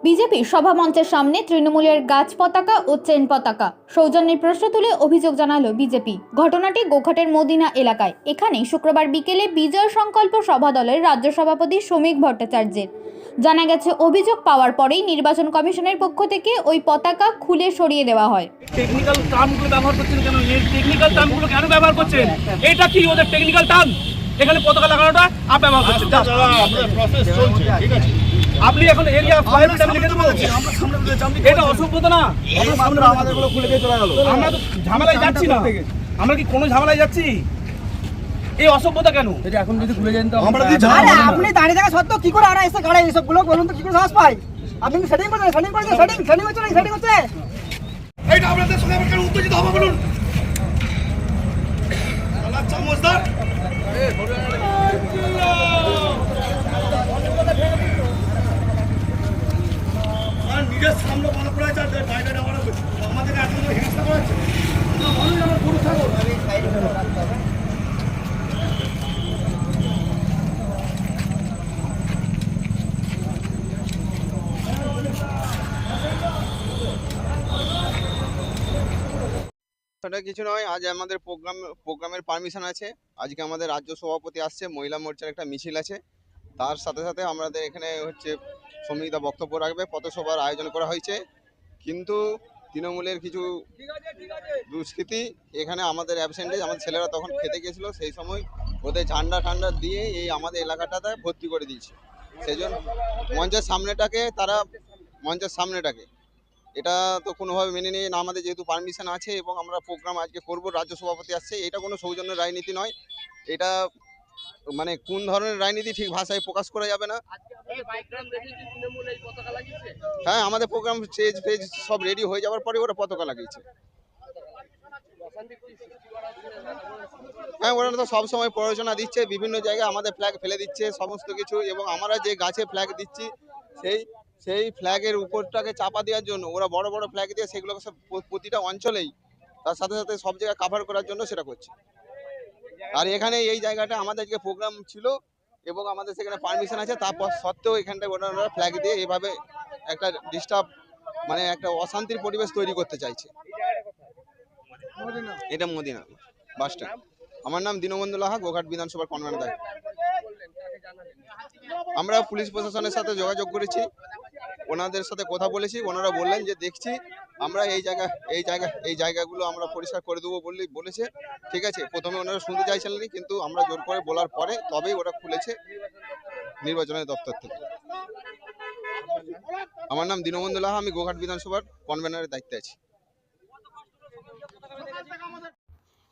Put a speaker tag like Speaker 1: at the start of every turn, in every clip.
Speaker 1: BJP সভামঞ্চের সামনে তৃণমূলের গাছ পতাকা ও চেন পতাকা সৌজন্যের প্রশ্ন তুলে অভিযোগ জানালো বিজেপি। ঘটনাটি গোঘাটের মদিনা এলাকায়। এখানেই শুক্রবার বিকেলে বিজয় সংকল্প সভা দলের রাজ্য সভাপতি শ্রমিক ভট্টাচার্যের। জানা গেছে, অভিযোগ পাওয়ার পরেই নির্বাচন কমিশনের পক্ষ থেকে ওই পতাকা খুলে সরিয়ে দেওয়া হয়।
Speaker 2: টেকনিক্যাল টার্মগুলো ব্যবহার করছেন কেন? টেকনিক্যাল টার্মগুলো কেন ব্যবহার করছেন? এটা কি ওদের টেকনিক্যাল টার্ম? এখানে পতাকা লাগানোটা আপ ব্যবহার করছেন। আপনি এখন এরিয়া 5 মিটার লিখে দেবো, এটা অসভ্যতা না? আমাদেরগুলো খুলে দিয়ে চলে গেল। আমরা তো ঝামেলায় যাচ্ছি না, আমরা কি কোনো ঝামেলায় যাচ্ছি? এই অসভ্যতা কেন? এটা এখন যদি খুলে যান তো আমরা
Speaker 3: আরে আপনি দাঁড়িয়ে থাকা সত্ত্বেও কি করে আরা এসে গাড়ি এসবগুলো বলুন তো, কি করে সাহস পাই? আপনি সেটিং করছেন, সেটিং হচ্ছে।
Speaker 4: এইটা আপনাদের সঙ্গে কেন উত্তেজিত হবে বলুন? আল্লাহ চামচদার নিজের সামনে মনে করা যায় ডাইরেক্ট আমাদের এত হিংসা করেছে। মানুষ আমার গরু ছাগল
Speaker 5: সেটা কিছু নয়। আজ আমাদের প্রোগ্রামের পারমিশন আছে। আজকে আমাদের রাজ্য সভাপতি আসছে, মহিলা মোর্চার একটা মিছিল আছে। তার সাথে সাথে আমাদের এখানে শ্রমিকরা বক্তব্য রাখবে, পথসভার আয়োজন করা হয়েছে। কিন্তু তৃণমূলের কিছু দুষ্কৃতী এখানে আমাদের অ্যাবসেন্টেজ, আমাদের ছেলেরা তখন খেতে গিয়েছিল, সেই সময় ওদের ঝান্ডা দিয়ে এই আমাদের এলাকাটাতে ভর্তি করে দিয়েছে। সেই জন্য মঞ্চের সামনেটাকে এটা তো কোনোভাবে মেনে নিয়ে না। আমাদের যেহেতু পারমিশন আছে এবং আমরা প্রোগ্রাম আজকে করব, রাজ্য সভাপতি আসছে, এটা কোনো সৌজন্য রাজনীতি নয়। এটা মানে কোন ধরনের রাজনীতি ঠিক ভাষায় প্রকাশ করা যাবে না। হ্যাঁ, আমাদের প্রোগ্রাম স্টেজ ফেজ সব রেডি হয়ে যাওয়ার পরে ওরা পতাকা লাগিয়েছে। হ্যাঁ, ওরা তো সবসময় প্ররোচনা দিচ্ছে, বিভিন্ন জায়গায় আমাদের ফ্ল্যাগ ফেলে দিচ্ছে সমস্ত কিছু, এবং আমরা যে গাছে ফ্ল্যাগ দিচ্ছি সেই ফ্ল্যাগের উপরটাকে চাপা দেওয়ার জন্য ওরা বড় বড় ফ্ল্যাগ দিয়ে সেগুলোকে সব প্রতিটা অঞ্চলেই তার সাথে সাথে সব জায়গায় কাভার করার জন্য সেটা করছে। আর এখানে এই জায়গাটা আমাদের যে প্রোগ্রাম ছিল এবং আমাদের সেখানে পারমিশন আছে, তারপর সত্ত্বেও এখানটায় ওনারা ফ্ল্যাগ দিয়ে এভাবে একটা ডিস্টার্ব, মানে একটা অশান্তির পরিবেশ তৈরি করতে চাইছে। এটা মদিনা বাস স্ট্যান্ড। আমার নাম দীনবন্ধু লাহা, গোঘাট বিধানসভার কনভেনর। আমরা পুলিশ প্রশাসনের সাথে যোগাযোগ করেছি, ওনাদের সাথে কথা বলেছি। ওনারা বললেন যে দেখছি আমরা এই জায়গাগুলো আমরা পরিষ্কার করে দেবো বলেছে। ঠিক আছে, প্রথমে ওনারা শুনতে চাইছিলেন, কিন্তু আমরা জোর করে বলার পরে তবেই ওরা খুলেছে নির্বাচনের দপ্তর থেকে। আমার নাম দীনবন্ধু লাহা, আমি গোঘাট বিধানসভার কনভেনরের দায়িত্বে আছি।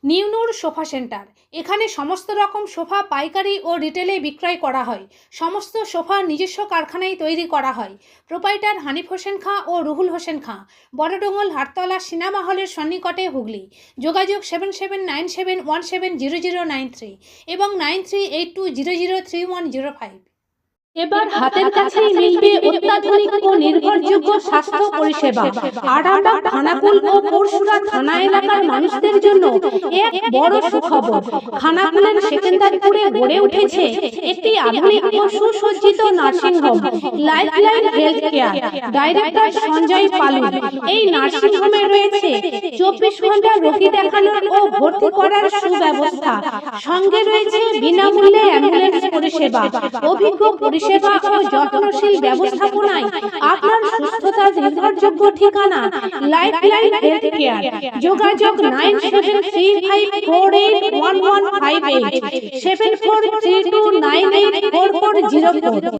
Speaker 6: নিউনুর সোফা সেন্টার। এখানে সমস্ত রকম সোফা পাইকারি ও রিটেলে বিক্রয় করা হয়। সমস্ত সোফা নিজস্ব কারখানায় তৈরি করা হয়। প্রোপাইটার হানিফ হোসেন খাঁ ও রুহুল হোসেন খাঁ, বড়ডোঙ্গল হাটতলা সিনেমা হলের সন্নিকটে, হুগলি। যোগাযোগ 7797170093 এবং 9382003105।
Speaker 7: এবার হাতের কাছেই মিলবে অত্যাধুনিক ও নির্ভরযোগ্য স্বাস্থ্য পরিষেবা। আরামবাগ, খানাকুল ও পরশুরা থানা এলাকার মানুষদের জন্য এক বড় সুখবর। খানাকুলের সেকেন্দারপুরে গড়ে উঠেছে একটি আধুনিক ও সুসজ্জিত nursing home, Lifeline health care. Director Sanjay Palu. এই নার্সিংহোমে রয়েছে 24 ঘন্টা রোগী দেখানোর ও ভর্তি করার সুব্যবস্থা। সঙ্গে রয়েছে বিনামূল্যে অ্যাম্বুলেন্স পরিষেবা। অভিজ্ঞ পরিষেবা ও যত্নশীল ব্যবস্থাপনায় আপনার সুস্থতার নির্ভরযোগ্য ঠিকানা লাইফলাইন হেলথ কেয়ার। যোগাযোগ 9735481158 7432984404।